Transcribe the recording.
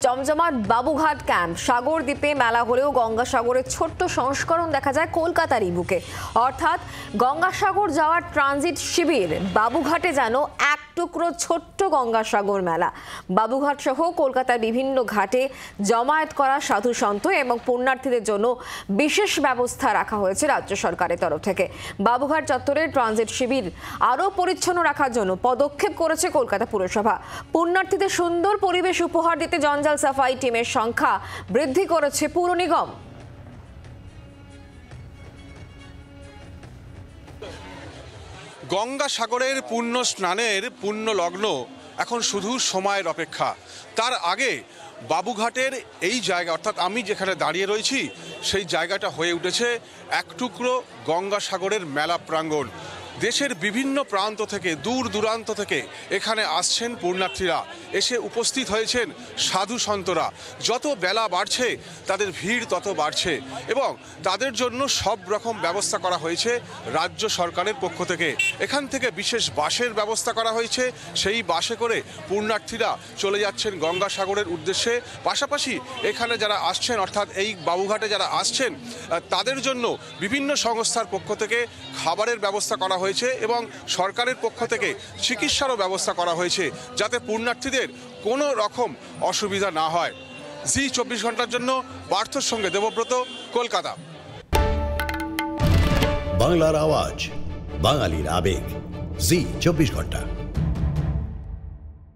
জমজমাট বাবুঘাট ক্যাম্প সাগর দ্বীপে মেলা হলেও গঙ্গাসাগরের ছোট্ট সংস্করণ দেখা যায় কলকাতার বুকে। অর্থাৎ গঙ্গাসাগর যাওয়ার ট্রানজিট শিবির বাবুঘাটে যেন এক টুকরো ছোট্ট গঙ্গাসাগর মেলা। বাবুঘাট সহ কলকাতার বিভিন্ন ঘাটে জমায়েত করা সাধু সন্ত এবং পুণ্যার্থীদের জন্য বিশেষ ব্যবস্থা রাখা হয়েছে রাজ্য সরকারের তরফ থেকে। বাবুঘাট চত্বরের ট্রানজিট শিবির আরও পরিচ্ছন্ন রাখার জন্য পদক্ষেপ করেছে কলকাতা পুরসভা। পুণ্যার্থীদের সুন্দর পরিবেশ উপহার দিতে জঞ্জাল সাফাই টিমের সংখ্যা বৃদ্ধি করেছে পুর নিগম। গঙ্গাসাগরের পুণ্য স্নানের পুণ্য লগ্ন এখন শুধু সময়ের অপেক্ষা। তার আগে বাবুঘাটের এই জায়গা, অর্থাৎ আমি যেখানে দাঁড়িয়ে রয়েছি সেই জায়গাটা হয়ে উঠেছে এক টুকরো গঙ্গাসাগরের মেলা প্রাঙ্গণ। দেশের বিভিন্ন প্রান্ত থেকে, দূর দূরান্ত থেকে এখানে আসছেন পুণ্যার্থীরা, এসে উপস্থিত হয়েছেন সাধু সন্তরা। যত বেলা বাড়ছে তাদের ভিড় তত বাড়ছে এবং তাদের জন্য সব রকম ব্যবস্থা করা হয়েছে রাজ্য সরকারের পক্ষ থেকে। এখান থেকে বিশেষ বাসের ব্যবস্থা করা হয়েছে, সেই বাসে করে পুণ্যার্থীরা চলে যাচ্ছেন গঙ্গাসাগরের উদ্দেশ্যে। পাশাপাশি এখানে যারা আসছেন, অর্থাৎ এই বাবুঘাটে যারা আসছেন তাদের জন্য বিভিন্ন সংস্থার পক্ষ থেকে খাবারের ব্যবস্থা করা হয়েছে এবং সরকারের পক্ষ থেকে চিকিৎসারও ব্যবস্থা করা হয়েছে, যাতে পুণ্যার্থীদের কোনো রকম অসুবিধা না হয়। জি 24 ঘন্টার জন্য পার্থর সঙ্গে দেবব্রত, কলকাতা। বাংলার আওয়াজ, বাঙালির আবেগ, জি 24 ঘন্টা।